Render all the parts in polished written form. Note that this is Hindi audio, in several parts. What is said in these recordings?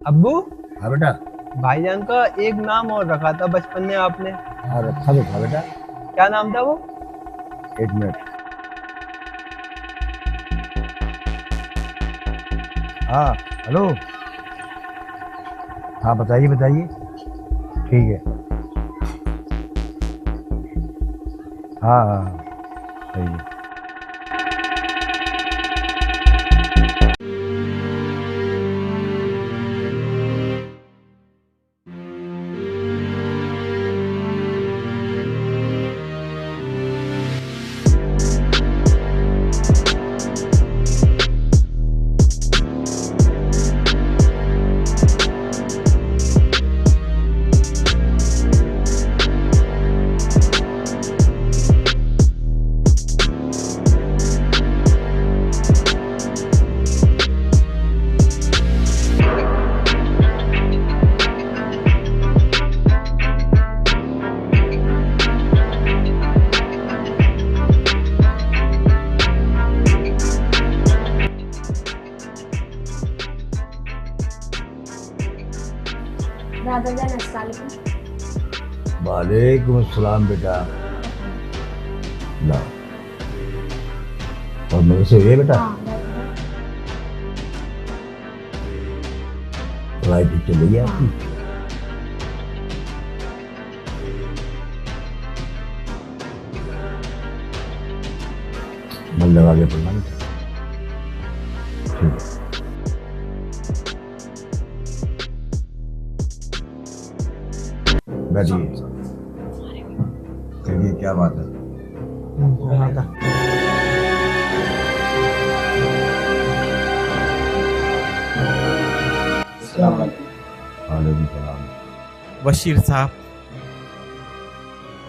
अब्बू, हाँ बेटा। भाईजान का एक नाम और रखा था बचपन में आपने। हाँ रखा तो था बेटा। क्या नाम था वो? एक मिनट। हाँ हेलो। हाँ बताइए बताइए। ठीक है। हाँ हाँ हाँ, सही है। दादाजान अस्सलाम वालेकुम। वालेकुम अस्सलाम बेटा। ला और मेरे से ये बेटा। हाँ दादाजान। पढ़ाई ठीक चल रही है हाँ। आपकी? मन लगा के पढ़ना बेटा। ठीक है। बैठिए। चलिए क्या बात है? हाँ था। वालेकुम सलाम। बशीर साहब,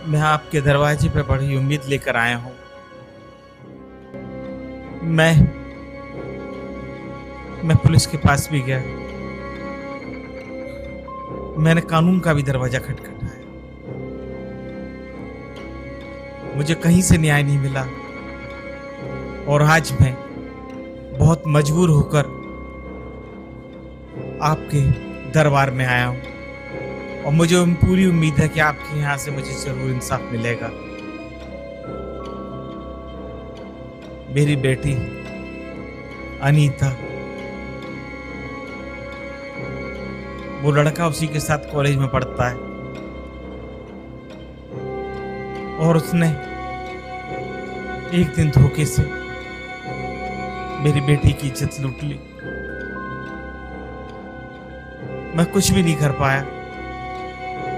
मैं आपके दरवाजे पे बड़ी उम्मीद लेकर आया हूँ। मैं पुलिस के पास भी गया, मैंने कानून का भी दरवाजा खटखटाया, मुझे कहीं से न्याय नहीं मिला और आज मैं बहुत मजबूर होकर आपके दरबार में आया हूँ और मुझे पूरी उम्मीद है कि आपके यहाँ से मुझे जरूर इंसाफ मिलेगा। मेरी बेटी अनीता, वो लड़का उसी के साथ कॉलेज में पढ़ता है और उसने एक दिन धोखे से मेरी बेटी की इज्जत लूट ली। मैं कुछ भी नहीं कर पाया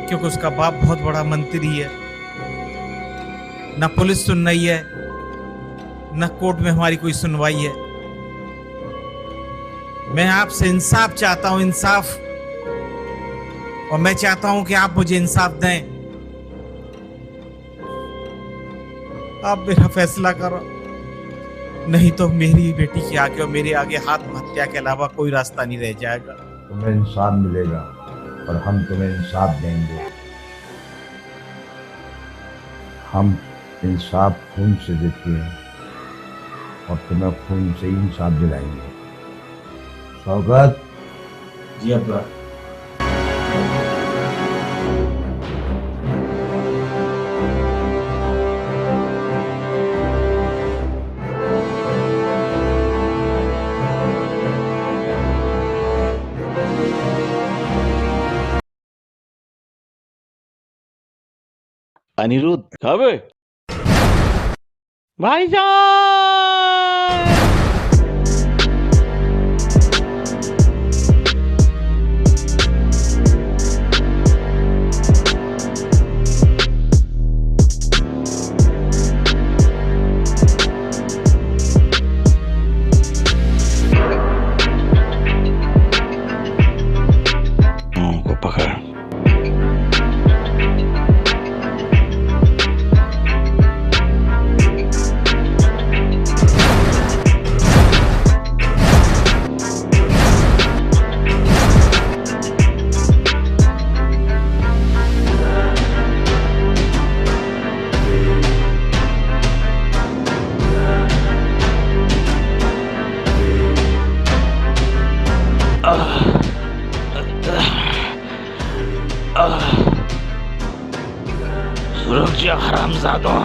क्योंकि उसका बाप बहुत बड़ा मंत्री है। ना पुलिस सुन रही है, ना कोर्ट में हमारी कोई सुनवाई है। मैं आपसे इंसाफ चाहता हूं, इंसाफ, और मैं चाहता हूं कि आप मुझे इंसाफ दें। आप मेरा फैसला करो, नहीं तो मेरी बेटी के आगे और मेरे आगे आत्महत्या के अलावा कोई रास्ता नहीं रह जाएगा। तुम्हें इंसाफ मिलेगा और हम तुम्हें इंसाफ देंगे। हम इंसाफ खून से देते हैं और तुम्हें खून से ही इंसाफ दिलाएंगे। शौकत। जी अब्बा। अनिरुद्ध कब? भाईजान! को पकड़। जा हरामजादों।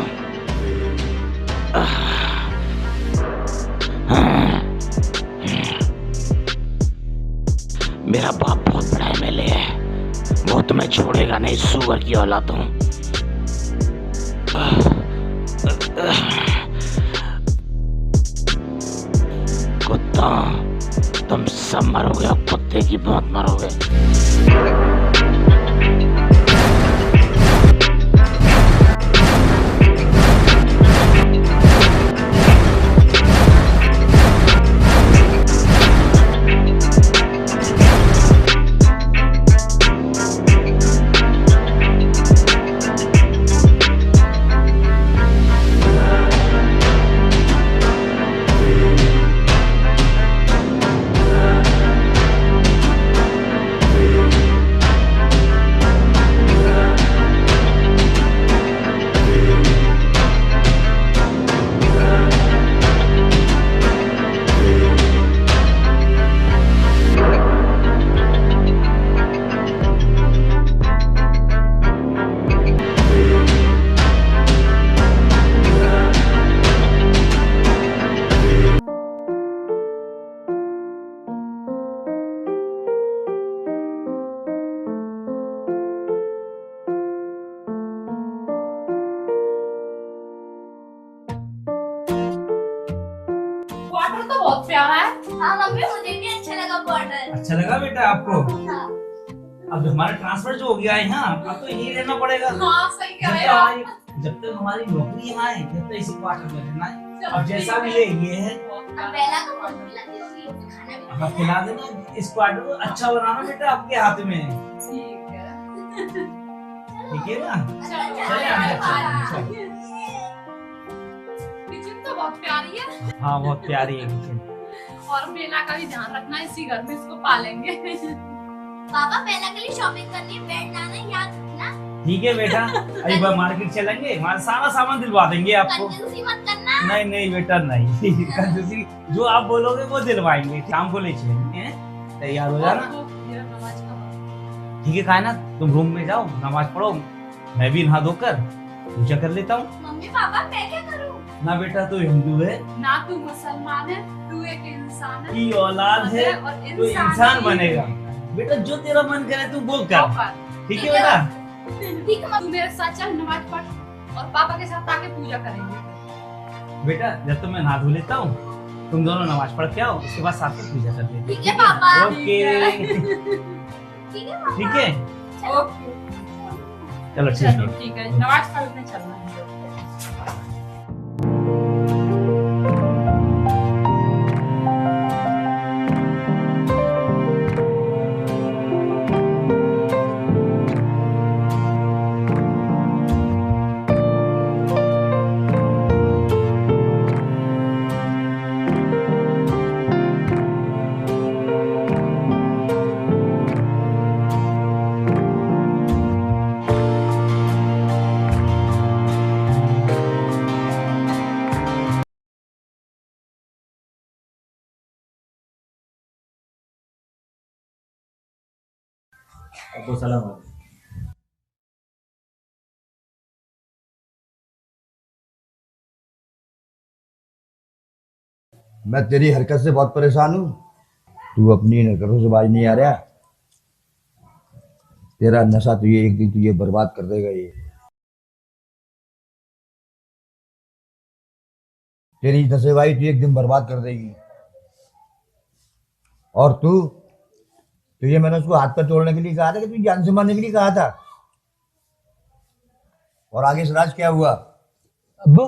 मेरा बाप बहुत बड़ा एमएलए है, वो तुम्हें छोड़ेगा नहीं, सुअर की औलादों। कुत्ता, तुम सब मरोगे और कुत्ते की मौत मरोगे। क्वार्टर तो बहुत प्यारा है। हाँ मम्मी, मुझे भी अच्छा लगा क्वार्टर। अच्छा लगा बेटा आपको? हाँ। अब हमारा ट्रांसफर जो हो गया है यहाँ, अब तो यही रहना पड़ेगा। हाँ सही कह रहे हो। जब तक हमारी नौकरी यहाँ है जब तक इसी क्वार्टर में रहना है। अब जैसा भी ये है, अब बेला को बहुत भूख लगी होगी, खाना भी अब खिला देना। इस क्वार्टर को अच्छा बनाना बेटा, आपके हाथ में है। ठीक है। ठीक है ना? चलो किचन तो बहुत प्यारी है। हाँ बहुत प्यारी है किचन। और बेला का भी ध्यान रखना, इसी घर में इसको पालेंगे। पापा बेला के लिए शॉपिंग करनी, बेड लाना याद रखना। ठीक है बेटा, अभी मार्केट चलेंगे, हमारा सारा सामान दिलवा देंगे आपको। कंजूसी मत करना। नहीं नहीं बेटा नहीं, कंजूसी जो आप बोलोगे वो दिलवाएंगे। शाम को ले चलेंगे, हैं? तैयार हो जाना। ठीक है खाना, तुम रूम में जाओ, नमाज पढ़ो, मैं भी नहा धोकर पूजा कर लेता हूँ। मम्मी पापा मैं क्या करूँ? ना बेटा तू हिंदू है ना तू मुसलमान है, तू एक इंसान है। की औलाद है, और तो इंसान बनेगा। बेटा जो तेरा मन करे तू वो कर। ठीक है बेटा? ठीक है, तू मेरे साथ चल, नमाज पढ़ और पापा के साथ आके पूजा करेंगे। बेटा जब तो मैं नहा धो लेता हूँ, तुम दोनों नमाज पढ़ के आओ, उसके बाद साथ में पूजा करते हैं। ठीक है पापा। ओके ठीक है पापा। ठीक है, ओके चलो ठीक है। ठीक है, नमाज पढ़ने चलना है। आपको सलाम। मैं तेरी हरकत से बहुत परेशान हूँ। तू अपनी हरकतों से बाज नहीं आ रहा। तेरा नशा तुझे एक दिन तुझे बर्बाद कर देगा। ये तेरी नशेबाजी तुझे एक दिन बर्बाद कर देगी। और तुझे मैंने उसको हाथ पर तोड़ने के लिए कहा था कि तुझे जान से मारने के लिए कहा था। और आगे सिराज क्या हुआ? अब्बू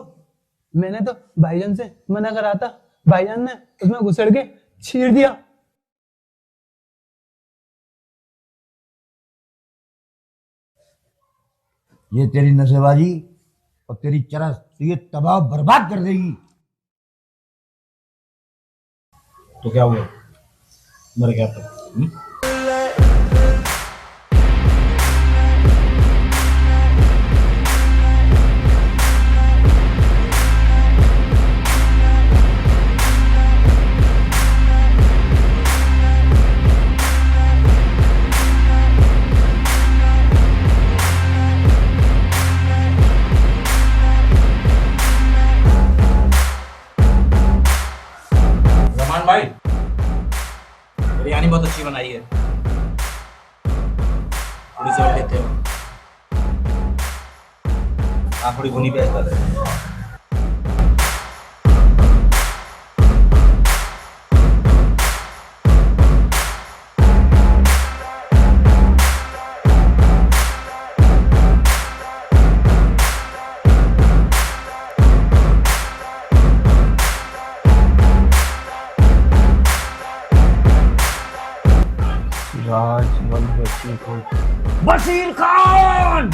मैंने तो भाईजान से मना करा था, भाईजान ने उसमें घुसड़ के चीर दिया। ये तेरी नशेबाजी और तेरी चरस तुझे तबाह बर्बाद कर देगी। तो क्या हुआ? मर गया तो भाई बिरयानी बहुत अच्छी बनाई है, थोड़ी सी और लेते हो। आप थोड़ी भुनी प्याज डाल दें। वसीर खान!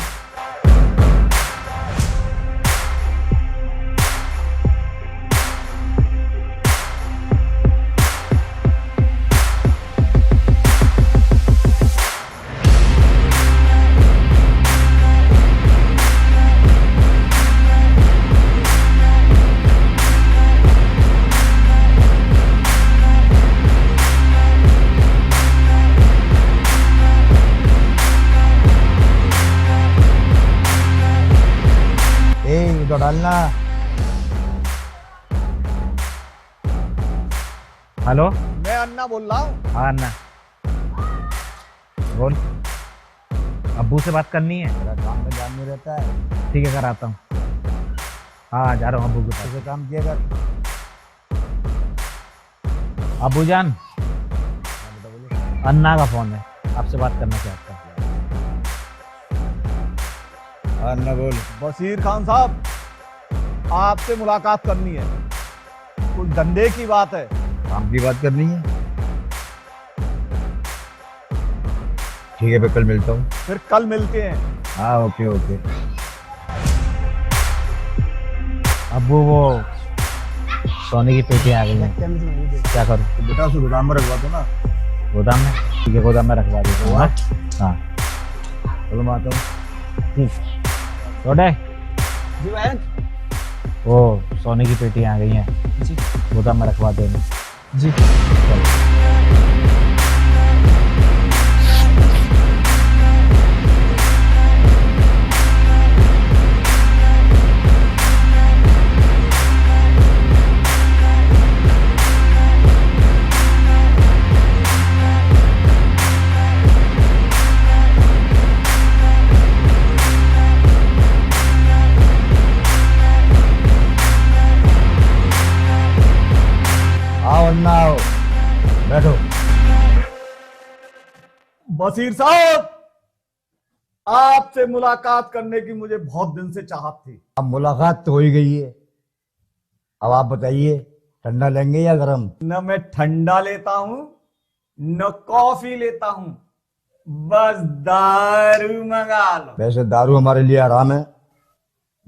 तो डालना। हेलो, मैं अन्ना बोल रहा हूँ। हाँ अन्ना बोल। अब्बू से बात करनी है? मेरा काम में ध्यान नहीं रहता है। ठीक है कराता हूँ। हाँ जा रहा हूँ अब्बू के पास। ऐसे काम किया कर। अब्बू जान, अन्ना का फोन है, आपसे बात करना चाहता हूँ। अन्ना बोल। बशीर खान साहब, आपसे मुलाकात करनी है, कुछ धंधे की बात है। काम की बात करनी है? ठीक है, मैं कल मिलता हूँ। फिर कल मिलते हैं। हाँ ओके ओके। अब्बू वो सोने की पेटियां आ गई हैं, क्या करूँ? तो बेटा उसे गोदाम में रखवा दो ना। गोदाम में? ठीक है गोदाम में रखवा देता हूँ। हाँ चलो मैं आता हूँ। छोटे जी भाई वो सोने की पेटियां आ गई हैं, जी गोदाम में रखवा देना। जी। आओ अन्ना आओ, बैठो। बशीर साहब, आपसे मुलाकात करने की मुझे बहुत दिन से चाहत थी। अब मुलाकात तो हो ही गई है। अब आप बताइए, ठंडा लेंगे या गरम? न मैं ठंडा लेता हूँ न कॉफी लेता हूँ, बस दारू मंगा लो। वैसे दारू हमारे लिए आराम है,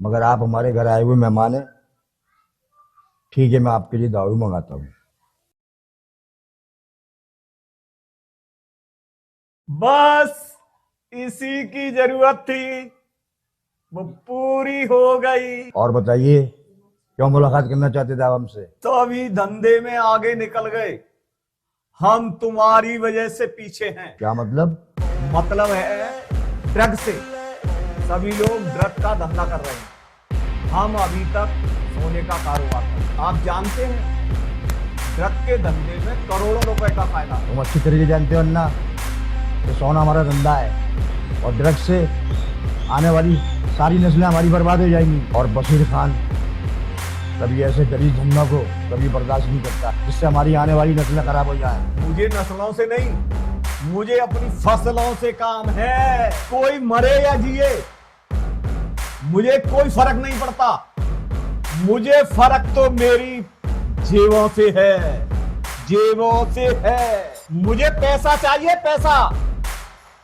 मगर आप हमारे घर आए हुए मेहमान हैं। ठीक है, मैं आपके लिए दारू मंगाता हूँ। बस इसी की जरूरत थी, वो पूरी हो गई। और बताइए, क्यों मुलाकात करना चाहते थे आप हमसे? तो अभी धंधे में आगे निकल गए, हम तुम्हारी वजह से पीछे हैं। क्या मतलब? मतलब है ड्रग से। सभी लोग ड्रग का धंधा कर रहे हैं, हम अभी तक सोने का कारोबार कर रहे हैं। आप जानते हैं ड्रग के धंधे में करोड़ों रुपए का फायदा। तुम अच्छी तरीके जानते हो अन्ना, तो सोना हमारा धंधा है और ड्रग से आने वाली सारी नस्लें हमारी बर्बाद हो जाएंगी। और बशीर खान कभी ऐसे गरीब धंधा को कभी बर्दाश्त नहीं करता, जिससे हमारी आने वाली नस्लें खराब हो जाए। मुझे नस्लों से नहीं, मुझे अपनी फसलों से काम है। कोई मरे या जिए मुझे कोई फर्क नहीं पड़ता, मुझे फर्क तो मेरी जेबों से है, जेबों से है। मुझे पैसा चाहिए, पैसा।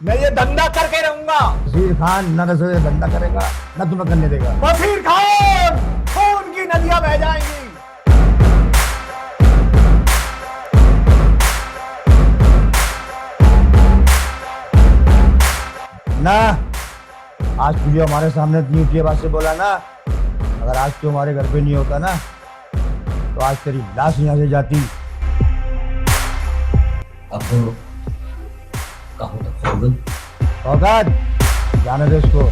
मैं ये धंधा करके रहूंगा। बशीर खान न नस्ल से धंधा करेगा न तुम्हें करने देगा। बशीर खान, खून की नदियां बह जाएंगी। ना आज तुझे हमारे सामने इतनी ऊंची आवाज से बोला ना, अगर आज तू हमारे घर पे नहीं होता ना, तो आज तेरी लाश यहाँ से जाती। अब कहो तो फौजन औकात जाने दे इसको।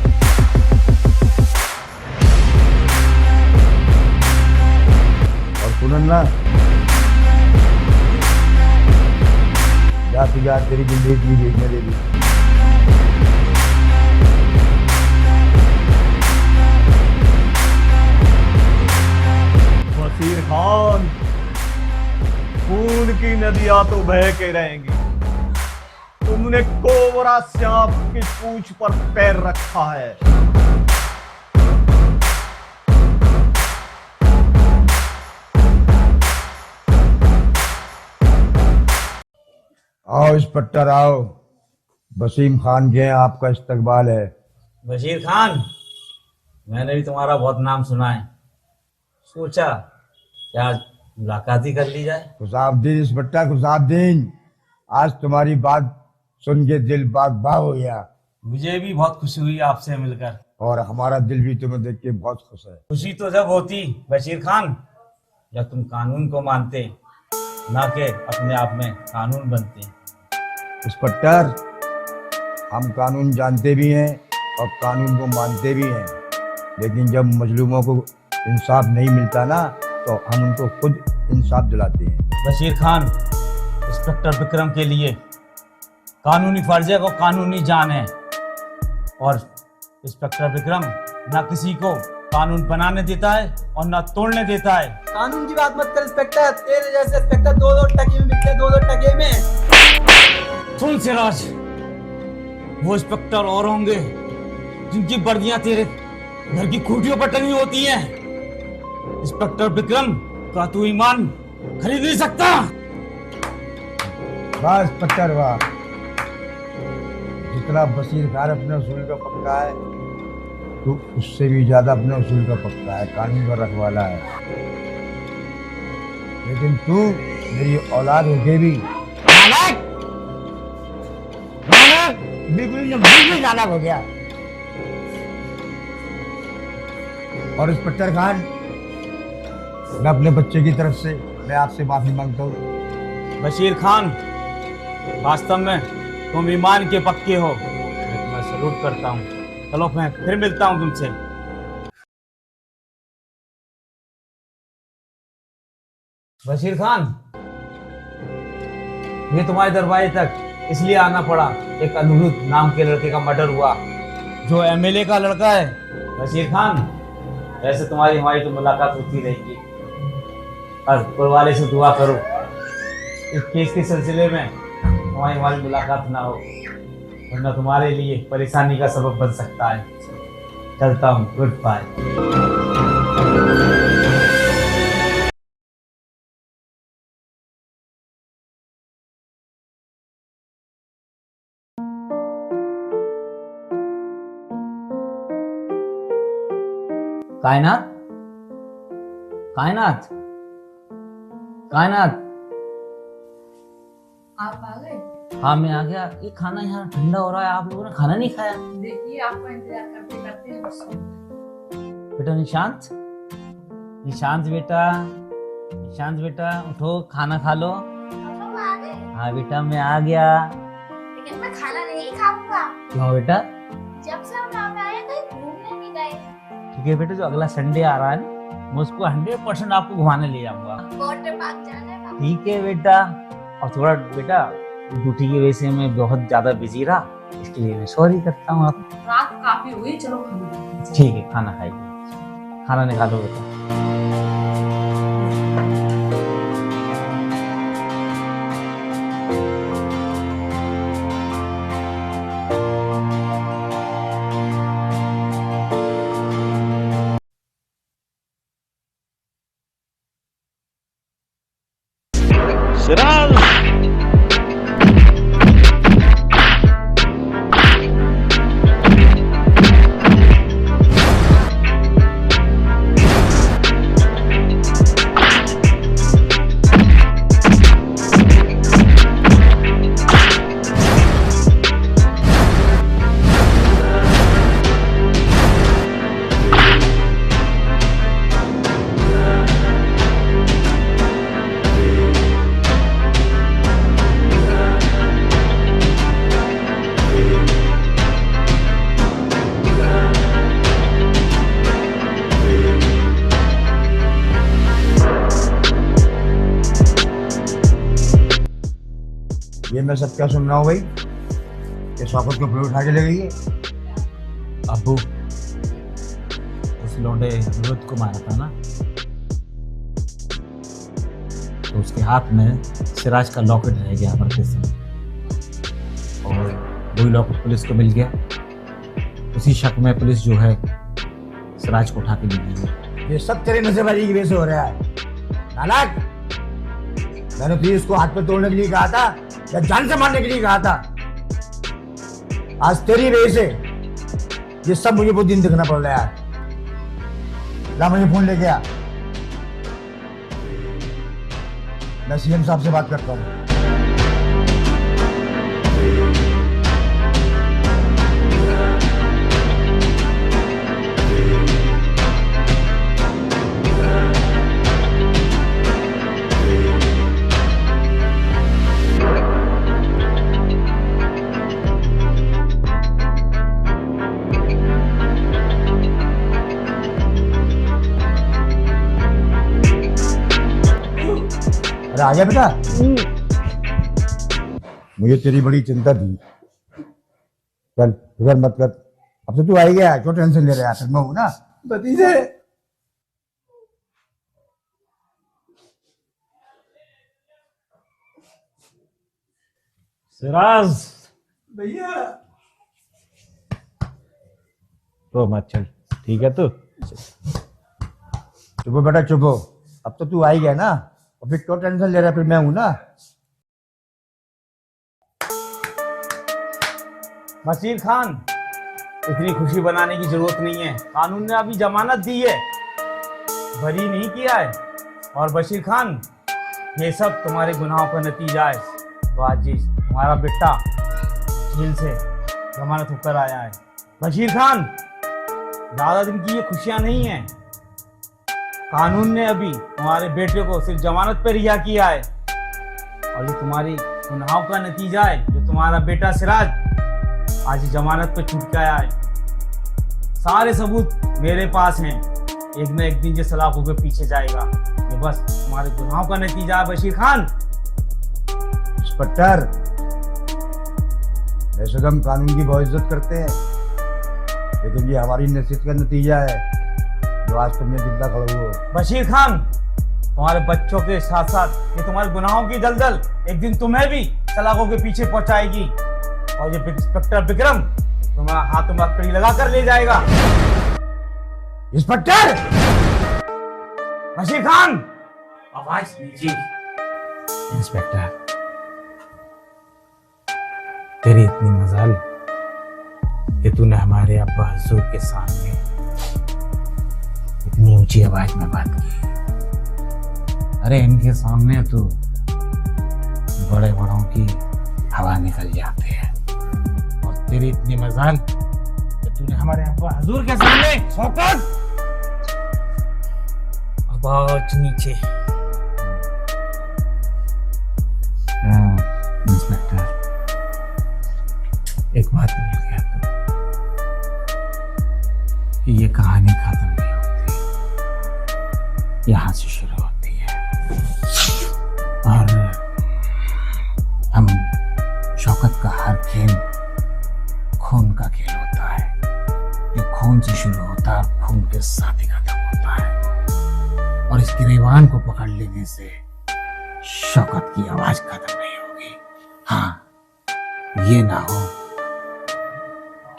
और सुनन ना, तू यार तेरी जिंदगी की देखने दे दी। वसीर खान, खून की नदियां तो बह के रहेंगी। तुमने कोबरा सांप की पूंछ पर पैर रखा है। आओ इंस्पेक्टर आओ, वसीम खान के यहाँ आपका इस्तकबाल है। बशीर खान, मैंने भी तुम्हारा बहुत नाम सुना है, सोचा क्या आज मुलाकात ही कर ली जाए। खुशाबदीन इंस्पेक्टर खुशाबदीन, आज तुम्हारी बात सुन के दिल बाग बाग हो गया। मुझे भी बहुत खुशी हुई आपसे मिलकर, और हमारा दिल भी तुम्हें देख के बहुत खुश है। खुशी तो जब होती बशीर खान जब तुम कानून को मानते, ना कि अपने आप में कानून बनते। इंस्पेक्टर, हम कानून जानते भी हैं और कानून को मानते भी हैं, लेकिन जब मजलूमों को इंसाफ नहीं मिलता ना, तो हम उनको खुद इंसाफ दिलाते हैं। बशीर खान, इंस्पेक्टर विक्रम के लिए कानूनी फर्ज है को कानूनी जान है, और इंस्पेक्टर विक्रम ना किसी को कानून बनाने देता है और ना तोड़ने देता है। कानून की बात मत कर इंस्पेक्टर, तेरे जैसे इंस्पेक्टर दो टके में बिकते, दो टके में। सुन सिराज, वो इंस्पेक्टर और होंगे जिनकी वर्दियां तेरे घर की खूंटियों पर टंगी होती हैं। इंस्पेक्टर विक्रम का तू ईमान खरीद नहीं सकता। वाह इंस्पेक्टर वाह, जितना बशीर खान अपने उसूल का पक्का है, तो उससे भी ज्यादा अपने उसूल का पक्का है, कानून का रखवाला है। लेकिन तू मेरी औलाद होके भी बिल्कुल नालायक हो गया। और इंस्पेक्टर खान, मैं अपने बच्चे की तरफ से मैं आपसे माफी मांगता हूँ। बशीर खान, वास्तव में तुम ईमान के पक्के हो, मैं तुम्हें सलूट करता हूँ। चलो मैं फिर मिलता हूँ तुमसे। बशीर खान, ये तुम्हारे दरवाजे तक इसलिए आना पड़ा, एक अनुरुद्ध नाम के लड़के का मर्डर हुआ जो एमएलए का लड़का है। बशीर खान, वैसे तुम्हारी हमारी तो मुलाकात होती रहेगी, और ऊपर वाले से दुआ करो इस केस के सिलसिले में हमारी मुलाकात ना हो, वरना तुम्हारे लिए परेशानी का सबब बन सकता है। चलता हूँ, गुड बाय। कायनात, कायनात, कायनात। आप आ गए? हाँ मैं आ गया। ये खाना यहाँ ठंडा हो रहा है, आप लोगों ने खाना नहीं खाया? देखिए आपका इंतजार करते करते हम सो गए। बेटा निशांत, निशांत बेटा, निशांत बेटा उठो, खाना खा लो। पापा आ गए? हाँ बेटा मैं आ गया। लेकिन मैं खाना नहीं खाऊंगा। क्यों बेटा? जब से हम यहाँ पे आए कहीं घूमने नहीं गए। ठीक है बेटा, जो अगला संडे आ रहा है ना, मैं उसको 100% आपको घुमाने ले जाऊंगा। वाटर पार्क जाना है पापा। ठीक है बेटा। और थोड़ा बेटा ड्यूटी की वजह से मैं बहुत ज्यादा बिजी रहा, इसके लिए मैं सॉरी करता हूँ। आप रात काफी हुई, चलो खाना खाते हैं। ठीक है, खाना खाइए, खाना निकालो बेटा। सिराज, ये मैं सब क्या सुन रहा हूँ भाई? ये शौकत को फिर उठा के ले गई है। अब्बू, उस लौंडे अनिरुद्ध को मारा था ना, तो उसके हाथ में सिराज का लॉकेट रह गया मरते समय, और वही लॉकेट पुलिस को मिल गया। उसी शक में पुलिस जो है सिराज को उठा के ले गई है। ये सब तेरे नशेबाजी की वजह से हो रहा है नालायक। मैंने तुझे इसको हाथ पे तोड़ने के लिए कहा था या जान से मारने के लिए कहा था? आज तेरी वजह से ये सब मुझे बहुत दिन देखना पड़ रहा है। ला मुझे फोन लेके आ, मैं सीएम साहब से बात करता हूँ। अरे आजा बेटा, मुझे तेरी बड़ी चिंता थी। चल फिक्र मत कर, अब तो तू आ ही गया, क्यों टेंशन ले रहा है? मैं हूं ना। भतीजे सिराज भैया, तो मत चल, ठीक है? तो चुप हो बेटा, चुप हो। अब तो तू आ ही गया ना, और फिर क्यों टेंशन ले रहा है? फिर मैं हूं ना। बशीर खान, इतनी खुशी बनाने की जरूरत नहीं है। कानून ने अभी जमानत दी है, बरी नहीं किया है। और बशीर खान, ये सब तुम्हारे गुनाहों का नतीजा है। तो आज जी तुम्हारा बेटा जेल से जमानत होकर आया है। बशीर खान, ज्यादा दिन की ये खुशियां नहीं है। कानून ने अभी तुम्हारे बेटे को सिर्फ जमानत पर रिहा किया है, और ये तुम्हारी गुनाहों का नतीजा है। जो तुम्हारा बेटा सिराज आज जमानत पे छूट के आया है। सारे सबूत मेरे पास हैं। एक न एक दिन ये सलाखों के पीछे जाएगा। ये बस तुम्हारे गुनाहों का नतीजा है बशीर खान। इंस्पेक्टर, वैसे तो हम कानून की बहुत इज्जत करते हैं, लेकिन ये हमारी नसीहत का नतीजा है जो आज तुमने जिंदा खड़े हो। बशीर खान, तुम्हारे बच्चों के साथ साथ ये तुम्हारे गुनाहों की दलदल एक दिन तुम्हें भी सलाखों के पीछे पहुंचाएगी, और ये इंस्पेक्टर विक्रम तुम्हारा हाथों में कड़ी लगा कर ले जाएगा। इंस्पेक्टर! बशीर खान, आवाज लीजिए। इंस्पेक्टर, तेरी इतनी मजाल कि तूने हमारे अब्बा हुजूर के सामने इतनी ऊंची आवाज में बात की। अरे इनके सामने तो बड़े बड़ों की हवा निकल जाते हैं, और तेरी इतनी मजाल कि तूने हमारे अब्बा हुजूर के सामने शौकत, आवाज नीचे। इंस्पेक्टर, एक बात मिल गया तो कि ये कहानी खत्म नहीं होती, यहां से शुरू होती है। और हम शौकत का हर खेल खून का खेल होता है। ये खून से शुरू होता है, खून के साथ ही खत्म होता है। और इस गिरेबान को पकड़ लेने से शौकत की आवाज खत्म नहीं होगी। हाँ, ये ना हो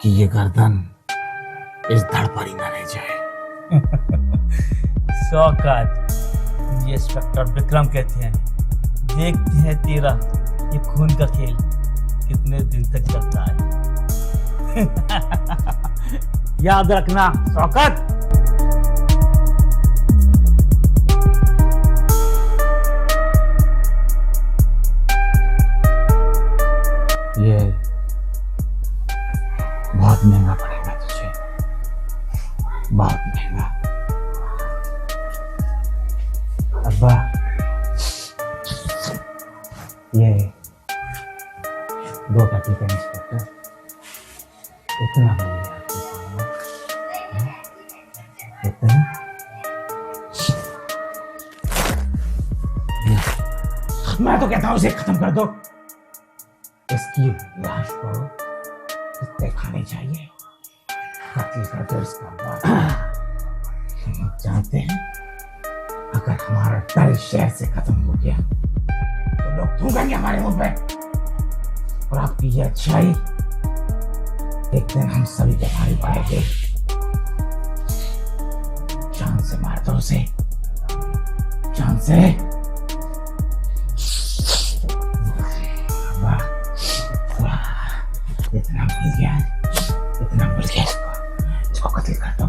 कि ये गर्दन इस धड़ पर ही न रह जाए। शौकत, ये इंस्पेक्टर विक्रम कहते हैं, देखते हैं तेरा ये खून का खेल कितने दिन तक चलता है। याद रखना शौकत। ये बहुत महंगा पड़ेगा तुझे, बहुत महंगा। अब्बा, ये 2 टकी का इंस्पेक्टर इतना बन गया आपके सामने, इतना। मैं तो कहता हूँ इसे खत्म कर दो। इसकी लाश को कुत्ते खाने चाहिए। हकीकत है इसका बाप। हम जानते हैं अगर हमारा डर शहर से खत्म हो गया तो लोग थूकेंगे हमारे मुंह पे, और आपकी ये अच्छाई एक दिन हम सभी के भारी पड़ेंगे। जान से मार दो उसे, जान से। वाह वाह, इतना मिल गया, इतना मिल गया। इसको कत्ल कर दो,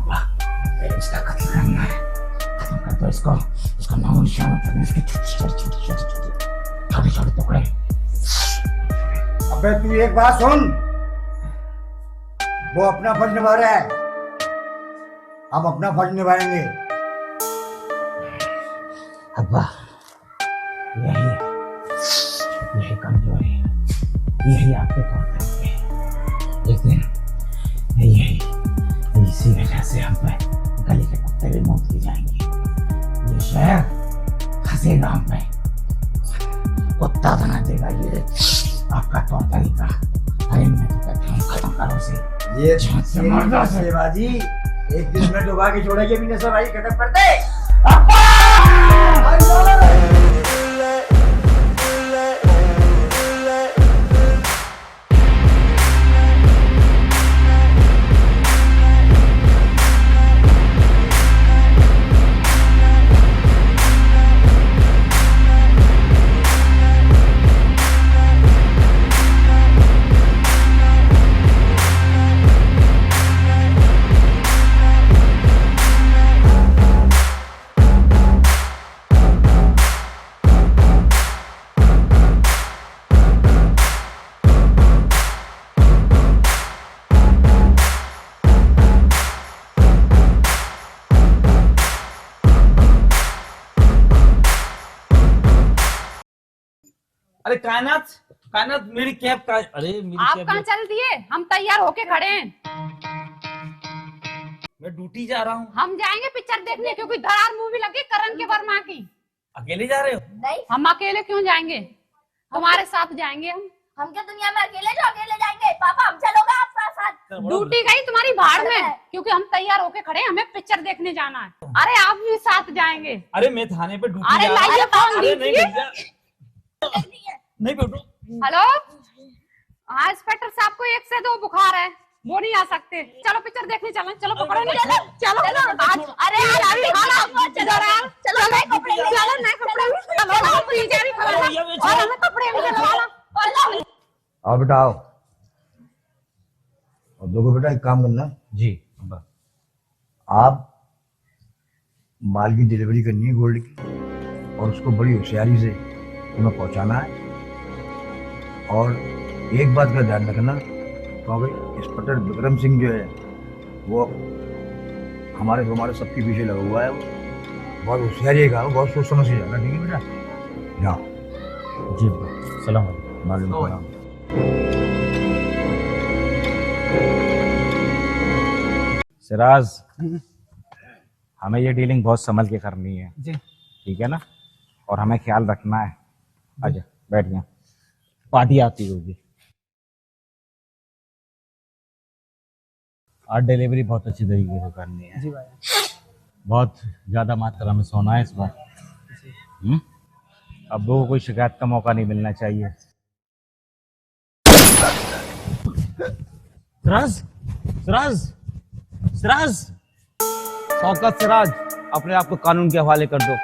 इसका कत्ल करना है, खत्म कर दो इसको। इसका नाम निशान करना, इसके छोटे छोटे टुकड़े। अबे तू एक बात सुन, वो अपना फर्ज निभा रहा है, हम अपना फर्ज निभाएंगे। अब्बा, यही कमजोरी है, यही आपके तौर तरीके हैं। एक दिन यही इसी वजह से हम पे गली के कुत्ते भी मौत की जाएंगे। ये शहर हंसेगा हम पे, कुत्ता बना देगा ये आपका तौर तरीका। अरे मैं तो कहता हूँ खत्म करो उसे। ये जान से मार दो उसे। बाजी एक दिन में डुबा के छोड़ेंगे भी नजर भाई, खत्म कर दे। अरे कायनात, कायनात मेरी कैब का, अरे मेरी आप कैब। कहाँ चल दिए? हम तैयार होके खड़े हैं। मैं ड्यूटी जा रहा हूँ। हम जाएंगे पिक्चर देखने, क्योंकि धड़ार मूवी लगी करण के वर्मा की। अकेले जा रहे हो? नहीं, हम अकेले क्यों जाएंगे? तुम्हारे साथ जाएंगे हम क्या दुनिया में अकेले जो अकेले जाएंगे? पापा हम चलोगे आपका साथ। ड्यूटी गई तुम्हारी भाड़ में, क्योंकि हम तैयार होके खड़े हैं, हमें पिक्चर देखने जाना है। अरे आप भी साथ जाएंगे? अरे मैं थाने पे ड्यूटी अरे जा रहा हूँ। लाइए फोन अरे नहीं दीजिए। भैया, नहीं बैठो। हेलो, हाँ इंस्पेक्टर साहब को 1 से 2 बुखार है, वो नहीं आ सकते। चलो पिक्चर देखने चलें। चलो पकड़ो नहीं। चलो चलो आज। अरे अभी चलो नए कपड़े, चलो नए कपड़े, चलो पीछे भी खड़ा है और हमें कपड़े भी दिलवाना। आओ बेटा आओ। और देखो बेटा एक काम करना जी। आप माल की डिलीवरी करनी है गोल्ड की, और उसको बड़ी होशियारी से तुम्हें पहुंचाना है। और एक बात का ध्यान रखना, क्योंकि इंस्पेक्टर विक्रम सिंह जो है वो हमारे सबके पीछे लगा हुआ है। वो बहुत होशियारी का, वो बहुत सोच समझ के जाना। ठीक है बेटा, जाओ। जी सलाम। मालूम सलाम। सिराज, हमें ये डीलिंग बहुत संभल के करनी है, जी ठीक है ना? और हमें ख्याल रखना है। आजा बैठ गया, पार्टी आती होगी। आज डिलीवरी बहुत अच्छी तरीके से करनी है। जी भाई। बहुत ज्यादा मात्रा में सोना है इस बार। अब वो कोई शिकायत का मौका नहीं मिलना चाहिए। सिराज, सिराज, सिराज, शौकत सिराज, अपने आप को कानून के हवाले कर दो।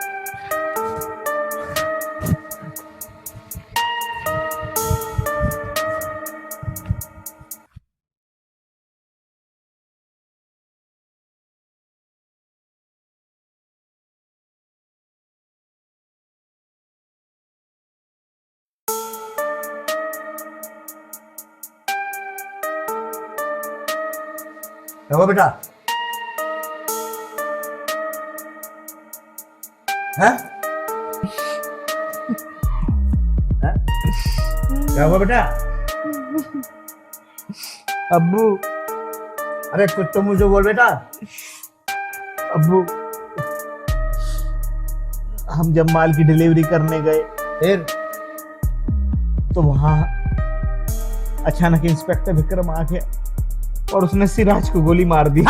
क्या हुआ बेटा? हैं? हैं? क्या हुआ बेटा? अब्बू, अरे कुछ तो मुझे बोल बेटा। अब्बू, हम जब माल की डिलीवरी करने गए फिर तो वहां अचानक इंस्पेक्टर विक्रम आ गया और उसने सिराज को गोली मार दी।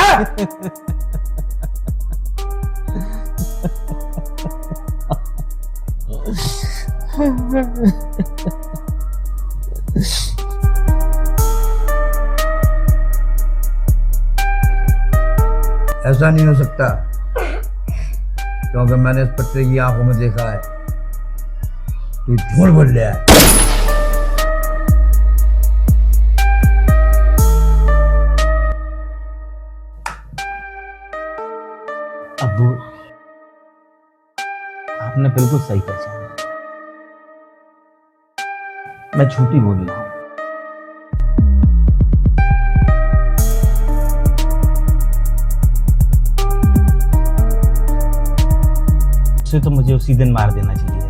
ऐसा नहीं हो सकता, क्योंकि मैंने इस पत्ते की आंखों में देखा है तू झूठ बोल रहा है। अब्बू, आपने बिल्कुल सही पहचाना, मैं झूठी बोल रहा हूं। उसे तो मुझे उसी दिन मार देना चाहिए था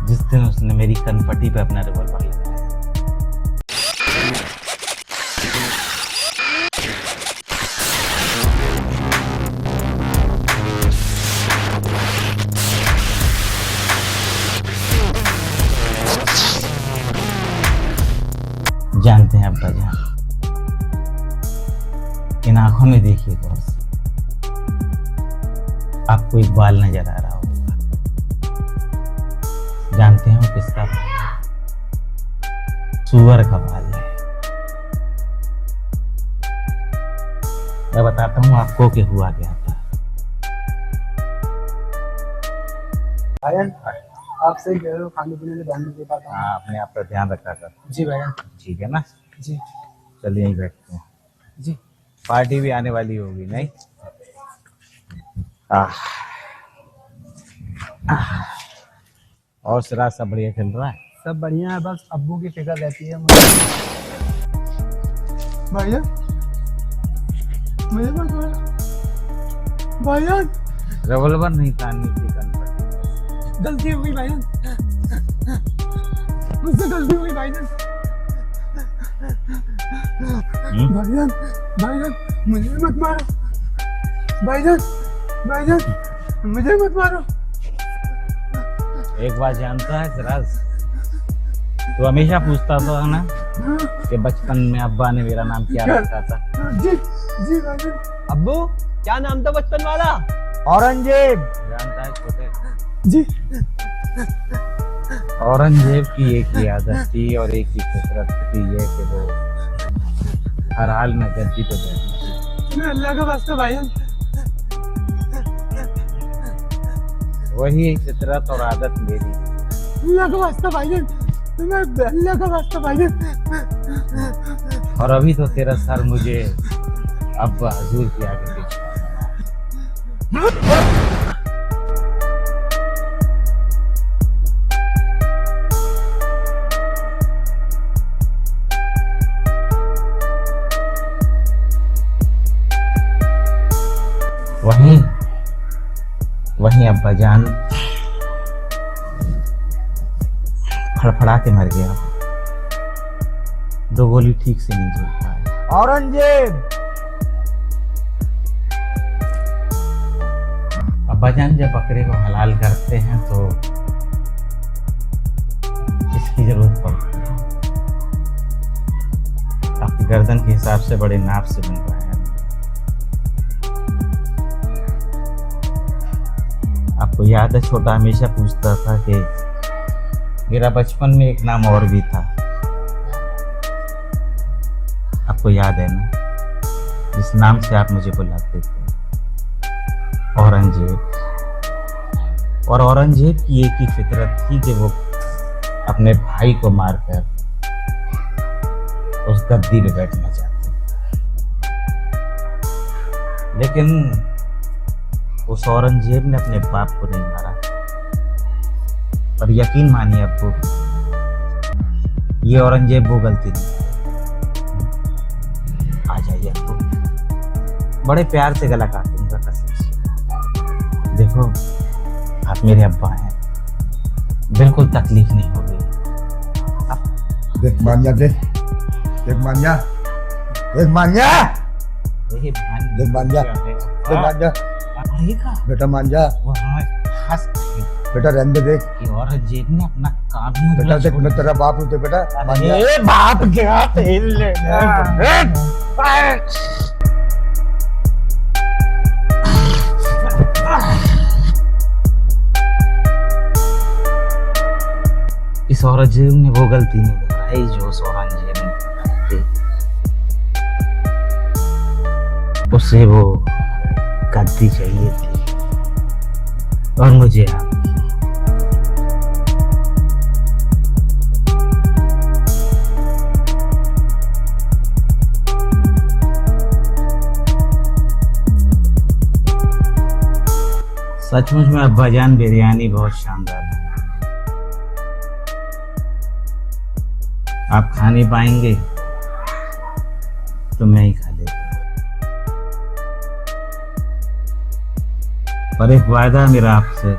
जिस दिन उसने मेरी कनपट्टी पे अपना रिवॉल्वर लगाया। जानते हैं अब्बा जान, इन आंखों में देखिए गौर से, आपको एक बाल नजर आ रहा होगा। जानते हैं वो किसका बाल है? सुअर का बाल है। मैं बताता हूँ आपको कि हुआ क्या था। भाईजान आप सही कह रहे हो, खाने पीने में ध्यान नहीं दे पाता हूँ। हाँ, अपने आप का ध्यान रखा कर। जी भाईजान। ठीक है ना? जी चलिए यहीं बैठते हैं। जी। पार्टी भी आने वाली होगी नहीं? और सिराज सब बढ़िया चल रहा है? सब बढ़िया है, बस अब्बू की फिक्र रहती है मुझे। भाईजान मुझे मत मारो भाईजान, रिवॉल्वर नहीं ताननी थी कनपट्टी। गलती हुई भाईजान, मुझसे गलती हुई भाईजान। भाईजान भाईजान मुझे मत मारो भाईजान, भाईजान मुझे मत मारो। एक बात जानता है सिराज, तू हमेशा पूछता था ना कि बचपन में अब्बा ने मेरा नाम क्या रखा था। जी जी भाईजान। अब्बू क्या नाम था बचपन वाला? औरंगजेब। जानता है छोटे जी। औरंगजेब की एक ही आदत थी और एक ही फितरत थी, ये कि वो हर हाल में गद्दी पे बैठना थी। मैं अल्लाह का वास्ता भाईजान, वही फितरत और आदत मेरी। अल्लाह का वास्ता भाईजान, मैं अल्लाह का वास्ता भाईजान। और अभी तो तेरा सर मुझे अब्बा हजूर के आगे पीछे। वहीं अब्बा जान फड़फड़ा के मर गया। दो गोली ठीक से नहीं झेल पाया। औरंगजेब। अब्बा जान जब बकरे को हलाल करते हैं तो इसकी जरूरत पड़ती है। आपकी गर्दन के हिसाब से बड़े नाप से बनवाया। आपको याद है छोटा हमेशा पूछता था कि मेरा बचपन में एक नाम और भी था, आपको याद है ना, जिस नाम से आप मुझे बुलाते थे, औरंगजेब। और औरंगजेब की एक ही फितरत थी कि वो अपने भाई को मारकर उस गद्दी पे बैठना चाहते। लेकिन उस औरंगजेब ने अपने बाप को नहीं मारा। पर यकीन मानिए अब्बू, ये औरंगजेब वो गलती नहीं। आ जाइए अब्बू, बड़े प्यार से गला काटूंगा कसम से। देखो आप मेरे अब्बा हैं, बिल्कुल तकलीफ नहीं होगी। देख मान जा, देख मान जा, देख मान जा, देख मान जा, देख मान जा, बेटा मान जा। वहाँ हंस बेटा रहने देख। कि औरत जेब ने अपना काम ही बेटा देख, मैं तेरा बाप हूँ बेटा। अरे बाप क्या तेल इस औरंगजेब ने वो गलती नहीं दोहराई जो उस औरंगजेब ने की। उसे वो गद्दी चाहिए थी और मुझे आप। सचमुच में अब्बाजान बिरयानी बहुत शानदार है। आप खा नहीं पाएंगे तो मैं ही खा लेता हूं। पर एक वायदा मेरा आपसे,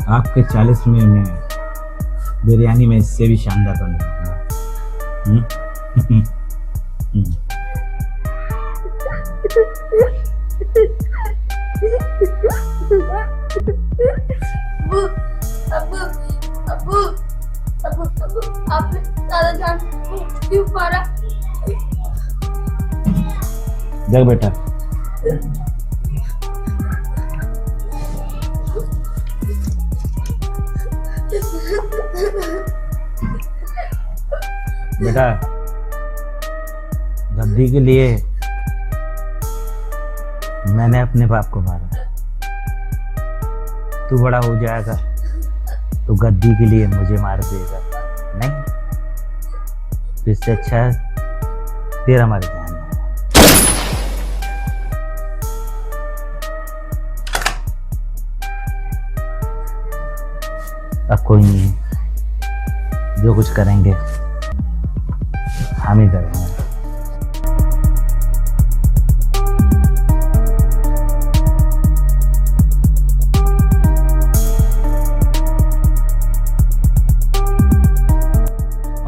आपके 40 में मैं बिरयानी में इससे भी शानदार बनाऊंगा। अब्बू अब्बू अब्बू अब्बू आपने दादा जान को क्यों मारा? देख बेटा, बेटा गद्दी के लिए मैंने अपने बाप को मारा। तू बड़ा हो जाएगा तो गद्दी के लिए मुझे मार देगा, नहीं? तो इससे अच्छा है तेरा मर जाना। अब कोई नहीं है, जो कुछ करेंगे हम ही करेंगे।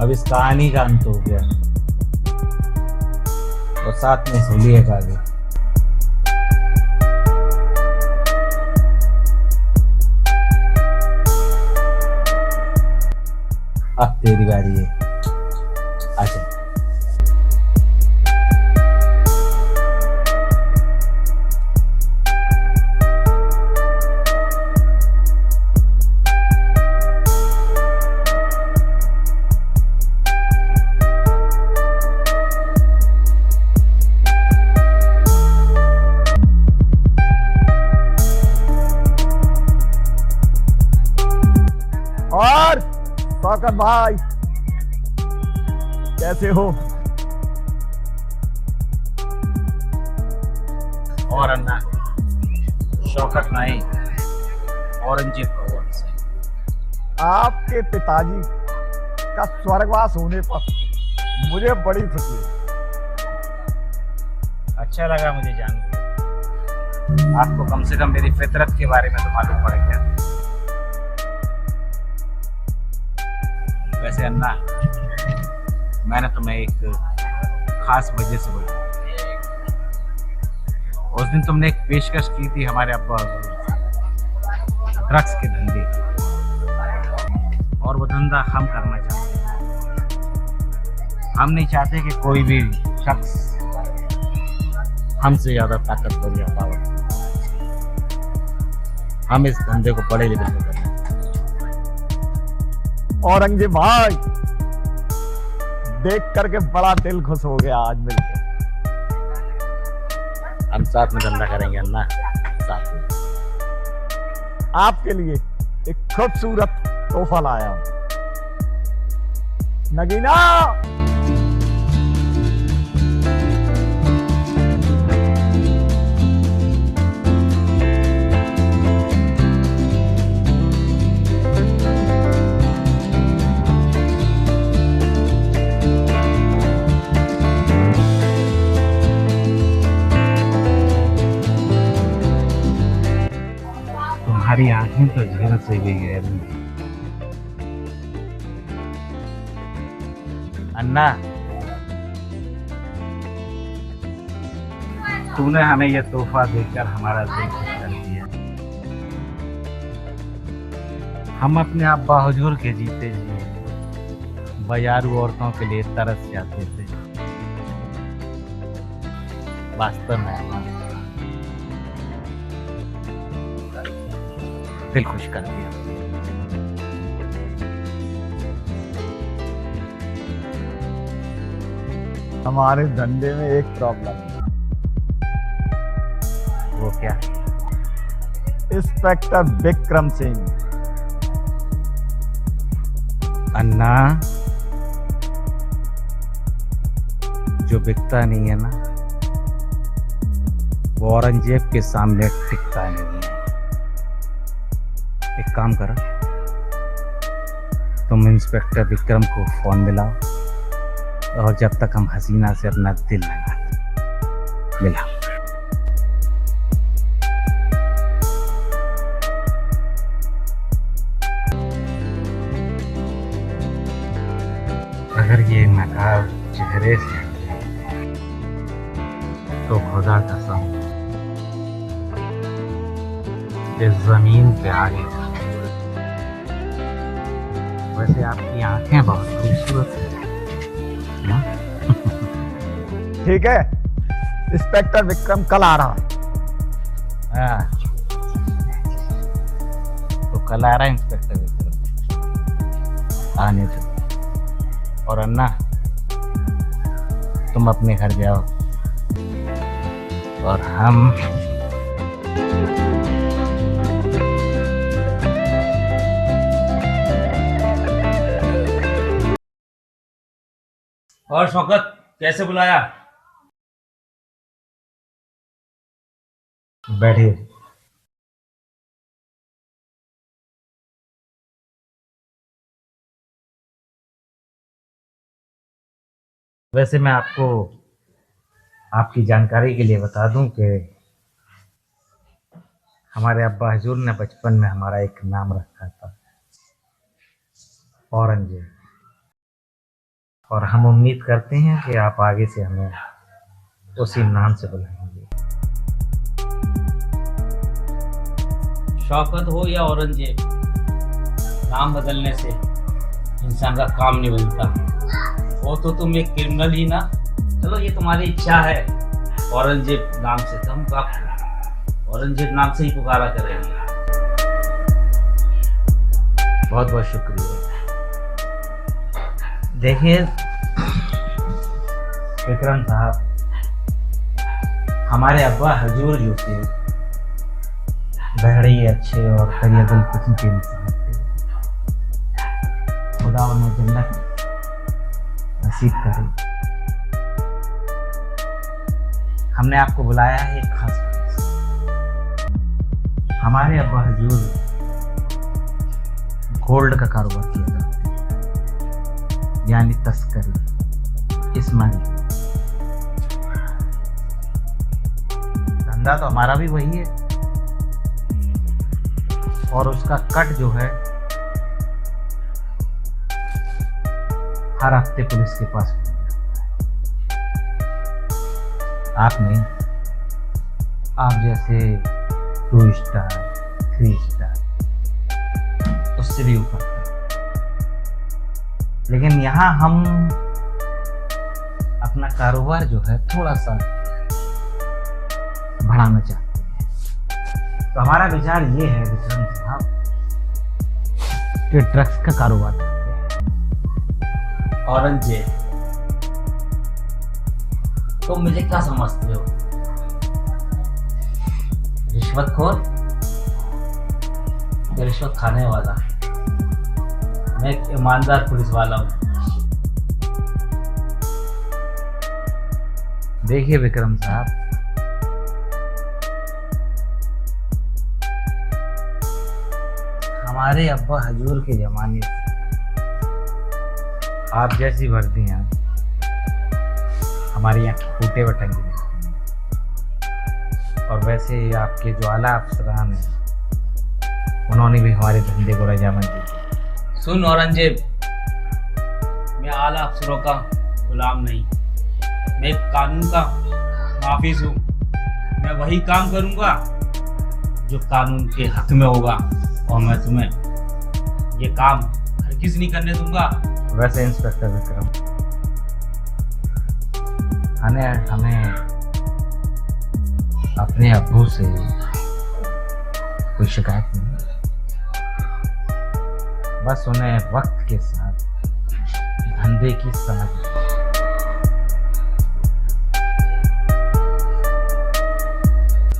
अब इस कहानी का अंत हो गया और साथ में सुलिए का भी। अब तेरी बारी है, आजा। और शौकत भाई कैसे हो? और अन्ना, शौकत नहीं, औरंगजेब का वंश है। आपके पिताजी का स्वर्गवास होने पर मुझे बड़ी खुशी है। अच्छा लगा मुझे जान के। आपको कम से कम मेरी फितरत के बारे में तो मालूम पड़ गया। वैसे अन्ना, मैंने तुम्हें एक खास वजह से बुलाया। उस दिन तुमने एक पेशकश की थी हमारे अब्बा ड्रग्स के धंधे, और वो धंधा हम करना चाहते हैं। हम नहीं चाहते कि कोई भी शख्स हमसे ज्यादा ताकतवर या पावर। हम इस धंधे को बड़े लेवल पे करें। औरंगजेब भाई, देख करके बड़ा दिल खुश हो गया आज मिलकर। हम साथ में धंधा करेंगे अन्ना, साथ में। आपके लिए एक खूबसूरत तोहफा लाया हूं। नगीना, तुम्हारी आंखें तो झील से भी गहरी। अन्ना, तूने हमें यह तोहफा देकर हमारा दिल खुश कर दिया। हम अपने अब्बा हुजूर के जीते जी बाजारू औरतों के लिए तरस जाते थे। वास्तव में अम्मा, दिल खुश कर दिया। हमारे धंधे में एक प्रॉब्लम है। वो क्या? इंस्पेक्टर विक्रम सिंह। अन्ना, जो बिकता नहीं है ना, वो औरंगजेब के सामने टिकता नहीं है। एक काम करो, तुम इंस्पेक्टर विक्रम को फोन मिलाओ और जब तक हम हसीना से अपना दिल लगाते, मिलाओ। अगर ये नकाब चेहरे से तो खुदा कसम इस जमीन पे आगे। वैसे आपकी आंखें बहुत खूबसूरत हैं। ठीक है, इंस्पेक्टर विक्रम कल आ रहा है। हाँ, तो कल आ रहा है इंस्पेक्टर विक्रम, आने दो। और अन्ना, तुम अपने घर जाओ और हम और शौकत, कैसे बुलाया? बैठिए। वैसे मैं आपको आपकी जानकारी के लिए बता दूं कि हमारे अब्बा हुजूर ने बचपन में हमारा एक नाम रखा था, औरंगजेब। और हम उम्मीद करते हैं कि आप आगे से हमें उसी नाम से बुलाएंगे। शौकत हो या औरंगजेब, नाम बदलने से इंसान का काम नहीं बनता। वो तो तुम एक क्रिमिनल ही ना। चलो, ये तुम्हारी इच्छा है औरंगजेब नाम से, तो हम आपको औरंगजेब नाम से ही पुकारा करेंगे। बहुत बहुत शुक्रिया। देखिए विक्रम साहब, हमारे अब्बा हुजूर जो थे बड़े ही अच्छे और करियतुल किस्म के इंसान थे। खुदा उन्हें जन्नत नसीब करे। हमने आपको बुलाया है एक खास बात से। हमारे अब्बा हुजूर गोल्ड का कारोबार किया था, यानी तस्करी, स्मगलिंग। धंधा तो हमारा भी वही है, और उसका कट जो है हर हफ्ते पुलिस के पास पहुंच जाता है। आप नहीं, आप जैसे 2 स्टार 3 स्टार उससे भी ऊपर तक। लेकिन यहाँ हम अपना कारोबार जो है थोड़ा सा बढ़ाना चाहते हैं। तो हमारा विचार ये है विक्रम साहब कि ड्रग्स का कारोबार करते हैं। औरंगजेब, तुम मुझे क्या समझते हो? रिश्वतखोर या रिश्वत खाने वाला? मैं एक ईमानदार पुलिस वाला हूँ। देखिए विक्रम साहब, हमारे अब्बा हुजूर के जमाने से आप जैसी वर्दियां हमारी यहाँ फूटे बटंगे दिखती हैं। और वैसे आपके जो आला अफसरान हैं, उन्होंने भी हमारे धंधे को रजामंदी दी। सुन औरंगजेब, मैं आला अफसरों का गुलाम नहीं, मैं कानून का नाफिज हूँ। मैं वही काम करूँगा जो कानून के हक में होगा, और मैं तुम्हें काम हरगिज नहीं करने दूंगा। वैसे इंस्पेक्टर विक्रम, हमें अपने अब्बू से कोई शिकायत नहीं है। बस उन्हें वक्त के साथ धंधे की समझ नहीं।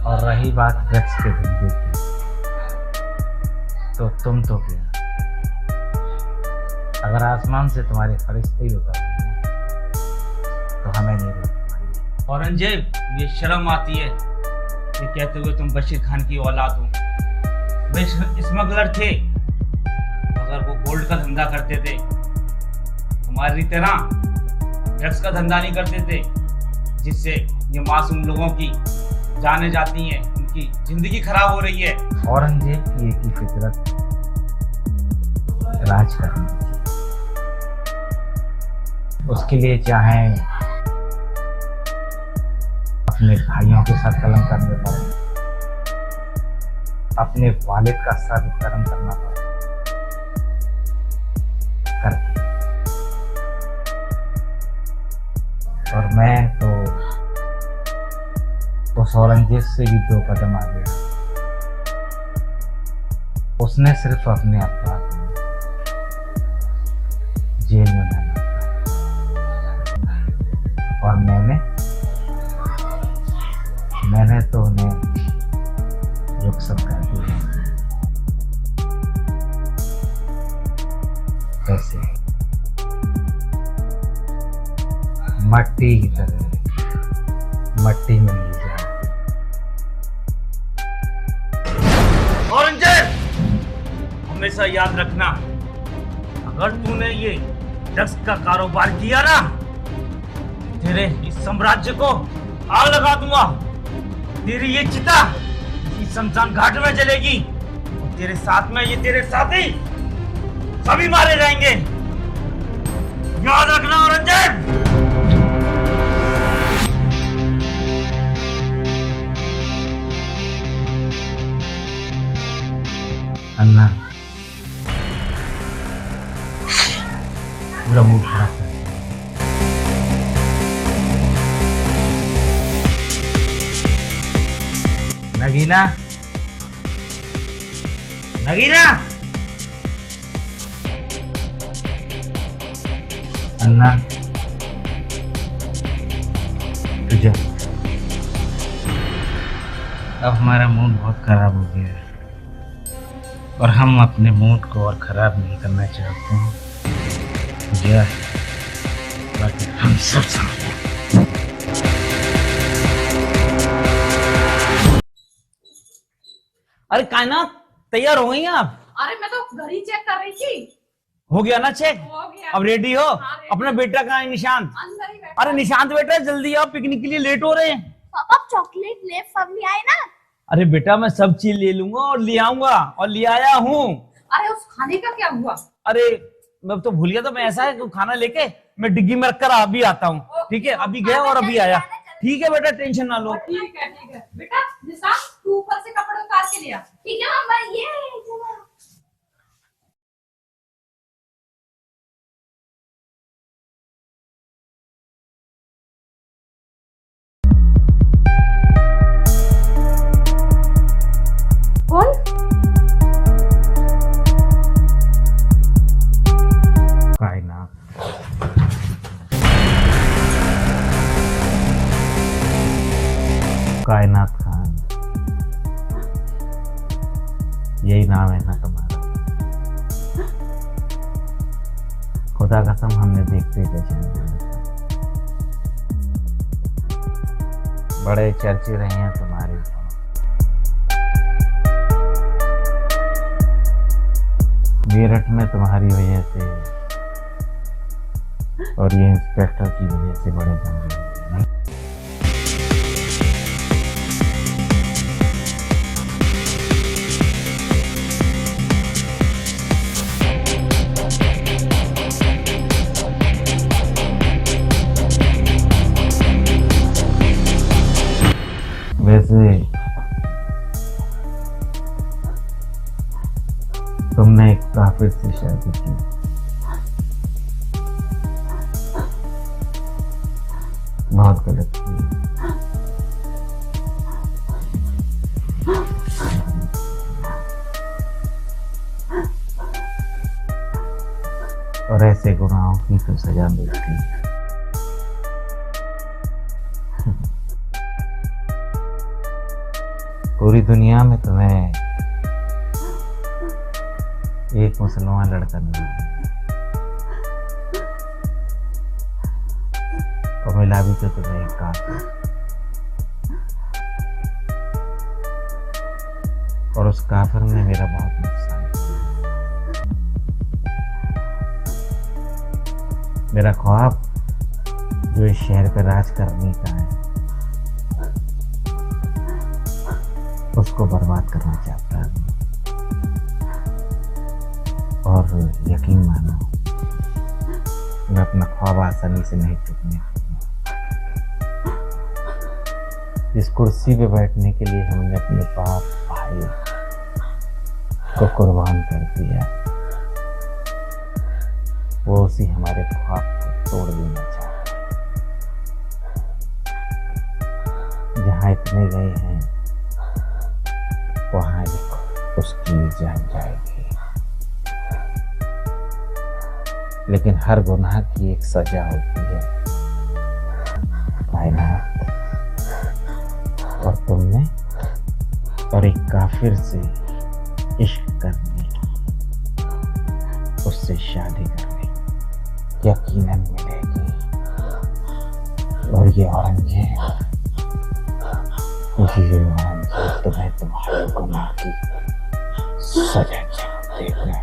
और रही बात ड्रग्स के धंधे की, तो तुम तो क्या, अगर आसमान से तुम्हारे फरिश्ते ही उतर तो हमें नहीं रोक पाएंगे। औरंगजेब, ये शर्म आती है ये कहते हुए तुम बशीर खान की औलाद हो। वे स्मगलर थे, अगर वो गोल्ड का धंधा करते थे, तुम्हारी तरह ड्रग्स का धंधा नहीं करते थे, जिससे ये मासूम लोगों की जाने जाती हैं, उनकी जिंदगी खराब हो रही है। औरंगजेब की एक ही फितरत राज करनी थी। उसके लिए चाहे अपने भाइयों के साथ कलम करने पड़े, अपने वालिद का सर कर्म करना पड़े, करते। और मैं तो उस औरंगजेब से भी 2 कदम आगे। उसने सिर्फ अपने अब्बा को जेल में डाला और मैंने तो उन्हें रुखसत कर दिया। ऐसे मट्टी की तरह मट्टी में मिल जाती। औरंगजेब, हमेशा याद रखना, अगर तूने ये ड्रग्स का कारोबार किया ना, तेरे इस साम्राज्य को आग लगा दूंगा। तेरी ये चिता इस शमशान घाट में जलेगी और तेरे साथ में ये तेरे साथी सभी मारे जाएंगे। याद रखना औरंगजेब। अन्ना, पूरा मूड खराब है। नगीना, नगीना, अन्ना, तुझे अब हमारा मूड बहुत खराब हो गया है और हम अपने मूड को और खराब नहीं करना चाहते हैं। जा, बाकी हम सब साथ हैं। अरे कायनात, तैयार हो गई आप? अरे मैं तो घड़ी चेक कर रही थी। हो गया ना चेक? हो गया। अब रेडी हो? हाँ, रेडी। अपना बेटा कहाँ है निशांत? अंदर ही बैठा। अरे निशांत बेटा जल्दी आओ, पिकनिक के लिए लेट हो रहे हैं। पापा चॉकलेट ले सब ले आए ना। अरे बेटा मैं सब चीज ले लूंगा और ले आऊंगा और ले आया हूँ। अरे उस खाने का क्या हुआ? अरे मैं तो भूल गया था। मैं ऐसा है कि खाना लेके मैं डिग्गी में रखकर अभी आता हूँ। ठीक है, अभी गया और अभी आया। ठीक है बेटा, टेंशन ना लो। ठीक है बेटा। निशांत, तू ऊपर से कपड़े उतार के लिया। ठीक है मम्मा, ये चलो। कौन? कायनात, कायनात खान, यही नाम है ना तुम्हारा? खुदा कसम हमने देखते ही पहचान लिया। बड़े चर्चे रहे हैं तुम्हारे। मेरठ में तुम्हारी वजह से और ये इंस्पेक्टर की वजह से बड़े दंगे हुए हैं। वैसे तुमने एक काफिर से शादी की। बहुत गलत की। और ऐसे गुनाहों की तो सजा मिलती है। पूरी दुनिया में तुम्हें एक मुसलमान लड़का मिला और मिला भी तो तुम्हें एक काफिर, और उस काफिर ने मेरा बहुत नुकसान किया। मेरा ख्वाब जो इस शहर पर राज करने का है उसको बर्बाद करना चाहता है। और यकीन मानो मैं अपना ख्वाब आसानी से नहीं चुकने दूंगा। इस कुर्सी पे बैठने के लिए हमने अपने बाप भाई को कुर्बान कर दिया, वो उसी हमारे ख्वाब को तोड़ देना चाहते हैं। जहाँ इतने गए हैं वहाँ उसकी जान जाएगी, लेकिन हर गुनाह की एक सजा होती है कायनात। और तुमने और एक काफिर से इश्क करने, उससे शादी करने यकीनन मिलेगी। और ये औरंगजेब तुम्हें तुम्हारे गुनाह की सजा देगा।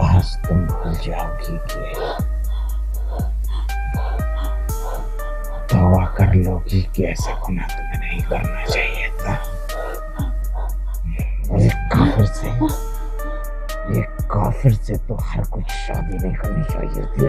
आज तुम भूल जाओगी कि तौबा कर लोगी कि ऐसा गुनाह तुम्हें नहीं करना चाहिए था। और एक काफिर से तो हर कुछ शादी नहीं करनी चाहिए थी।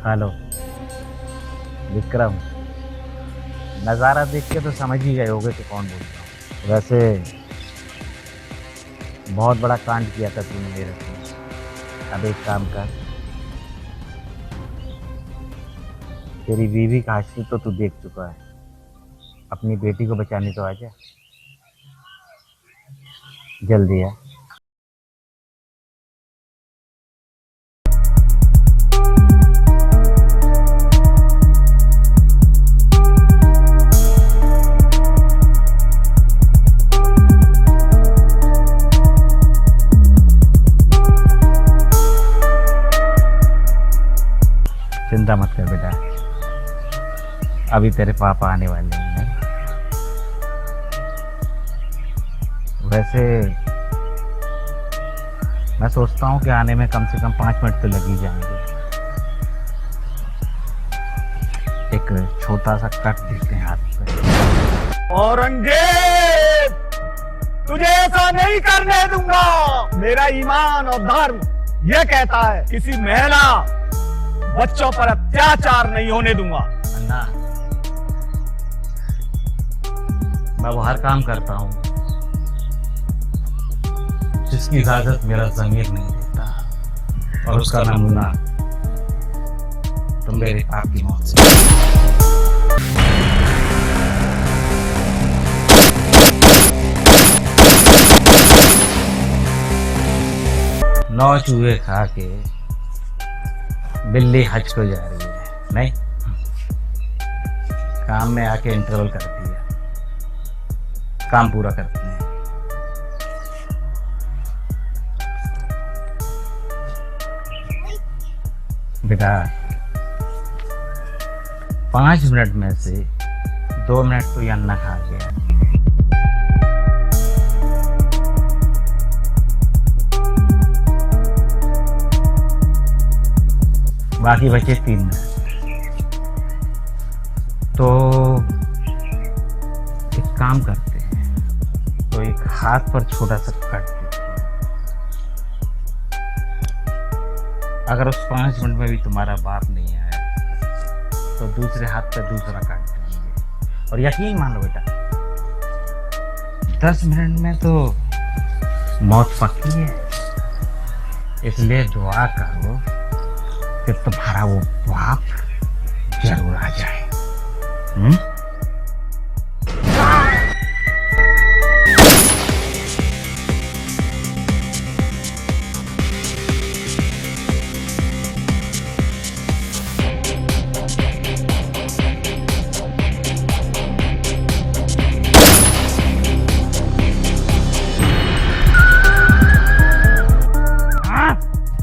हेलो विक्रम, नज़ारा देख के तो समझ ही गए होगे कि कौन बोल रहा हूँ। वैसे बहुत बड़ा कांड किया था तूने मेरे से। अब एक काम कर, तेरी बीवी का हाशिर तो तू देख चुका है, अपनी बेटी को बचाने तो आजा, जल्दी आ। चिंता मत कर बेटा, अभी तेरे पापा आने वाले हैं। वैसे मैं सोचता हूँ कि आने में कम से कम 5 मिनट तो लग ही जाएंगे। एक छोटा सा कट देते हैं हाथ पे। औरंगजेब, तुझे ऐसा नहीं करने दूंगा। मेरा ईमान और धर्म यह कहता है किसी महिला बच्चों पर अत्याचार नहीं होने दूंगा। अन्ना, मैं वो हर काम करता हूँ जिसकी इजाजत मेरा ज़मीर नहीं देता, और उसका नमूना तो मेरे बाप की मौत से। नौ चूहे खा के बिल्ली हज को जा रही है, नहीं काम में आके इंटरवल करती है, काम पूरा करते हैं। बेटा 5 मिनट में से 2 मिनट तो ये अन्ना खा गया। बाकी बचे 3 मिनट। तो एक काम करते हैं, तो एक हाथ पर छोटा सा कट देते हैं। अगर उस 5 मिनट में भी तुम्हारा बाप नहीं आया तो दूसरे हाथ पे दूसरा काट देंगे। और यकीन मान लो बेटा 10 मिनट में तो मौत पक्की है, इसलिए दुआ करो कि तुम्हारा वो बाप जरूर आ जाए।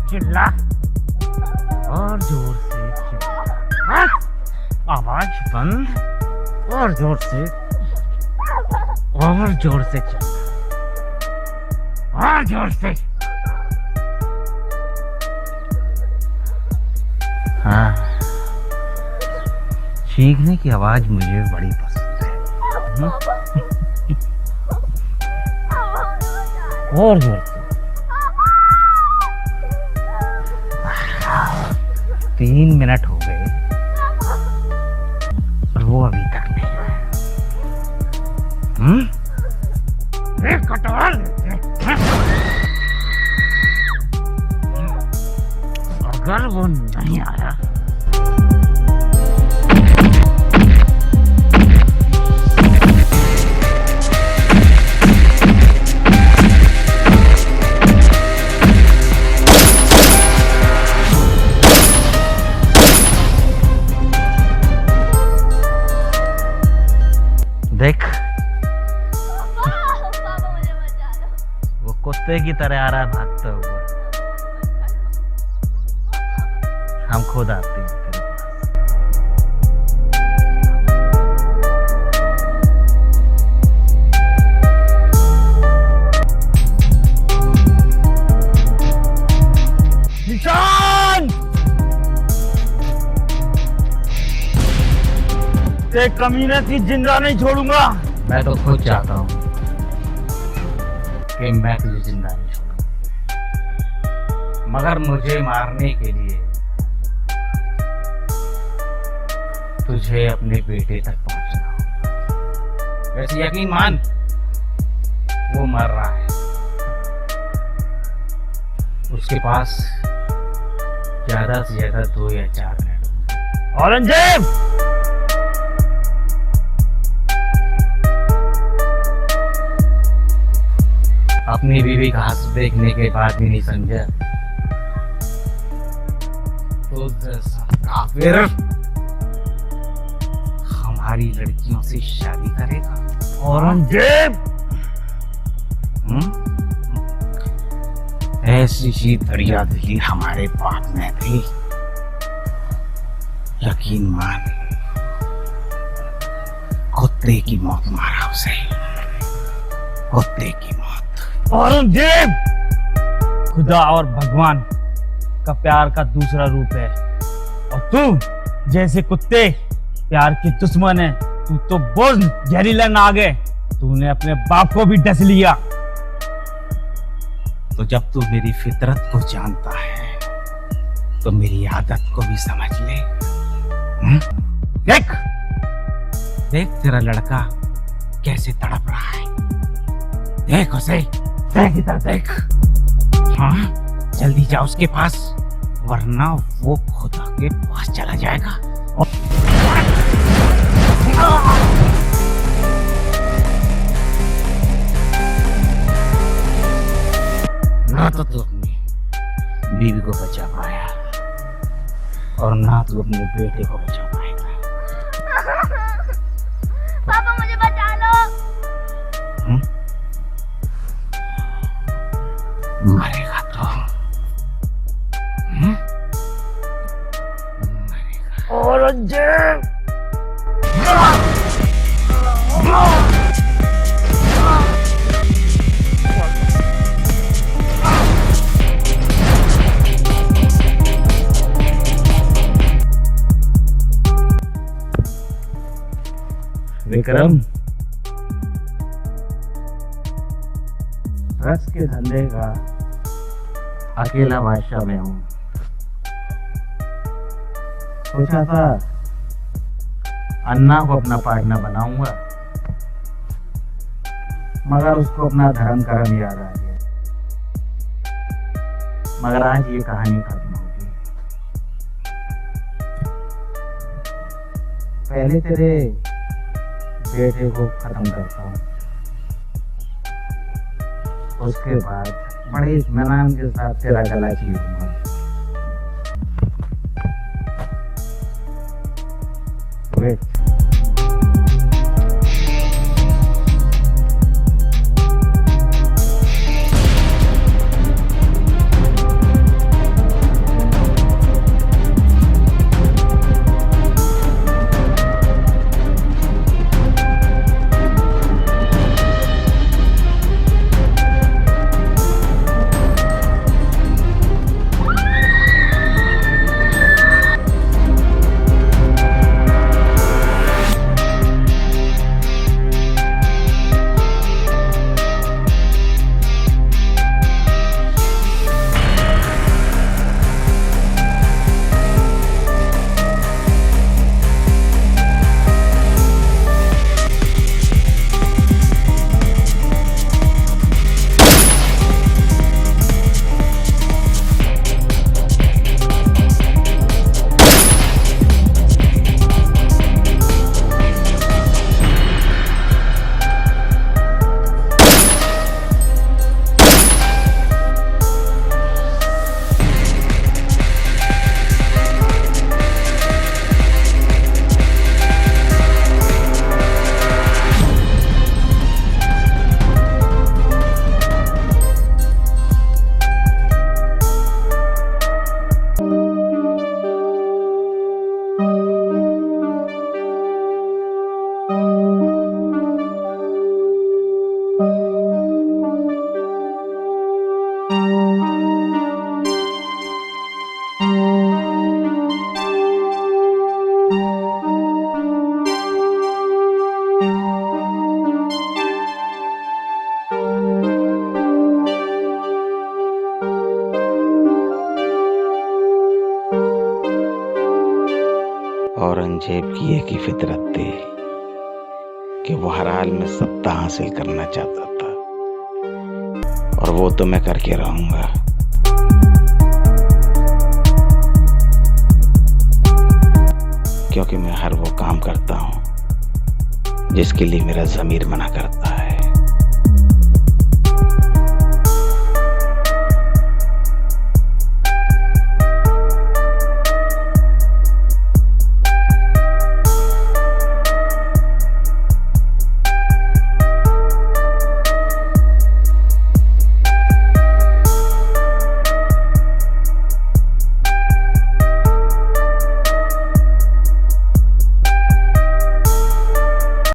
चिल्ला और जोर से चिल्ला, आवाज बंद और जोर से चिल्ला और जोर से। हाँ, चीखने की आवाज मुझे बड़ी पसंद है। और जोर से। 3 मिनट हो गए और वो अभी तक नहीं आया। एक कटवा लेते हैं। अगर वो नहीं आया देख, वो कुत्ते की तरह आ रहा है भागता हुआ। हम खुद आते हैं तेरे पास। निशान, ते कमीने की जिंदा नहीं छोड़ूंगा। मैं तो खुद चाहता हूँ कि मैं तुझे जिंदा नहीं छोड़ूंगा, मगर मुझे मारने के लिए तुझे अपने बेटे तक पहुंचना होगा। वैसे यकीन मान, वो मर रहा है, उसके पास ज्यादा से ज्यादा 2 या 4 मिनट होंगे। औरंगजेब, अपनी बीवी का हाथ देखने के बाद भी नहीं समझा तो जैसा काफिर हमारी लड़कियों से शादी करेगा। औरंगजेब, ऐसी सी दरिया दिली हमारे बाप में थी, यकीन मान कुत्ते की मौत मारा उसे, कुत्ते की मौत। औरंगजेब, खुदा और भगवान का प्यार का दूसरा रूप है, और तू जैसे कुत्ते प्यार की दुश्मन है। तू तो बोझ जहरीला नाग है, तूने अपने बाप को भी डस लिया। तो जब तू मेरी फितरत को जानता है तो मेरी आदत को भी समझ ले। देख देख तेरा लड़का कैसे तड़प रहा है, देख उसे, देख इधर देख। हाँ, जल्दी जा उसके पास, वरना वो खुदा के पास चला जाएगा। ना तो तू अपनी बीवी को बचा पाया और ना तू अपने बेटे को बचा पाएगा। पापा मुझे बचा लो। मरेगा तो मरेगा। औरंगजेब विक्रम, रस के धंधे का अकेला बादशाह मैं हूं। सोचा था अन्ना को अपना पार्टनर बनाऊंगा, मगर उसको अपना धर्म कर्म याद आ गया। मगर आज ये कहानी खत्म होगी। पहले तेरे बेटे को खत्म करता हूँ, उसके बाद बड़े इत्मीनान के साथ तेरा गला चीरूंगा। वेट। औरंगजेब की एक ही फितरत थी कि वो हर हाल में सत्ता हासिल करना चाहता था, और वो तो मैं करके रहूंगा। क्योंकि मैं हर वो काम करता हूं जिसके लिए मेरा ज़मीर मना करता।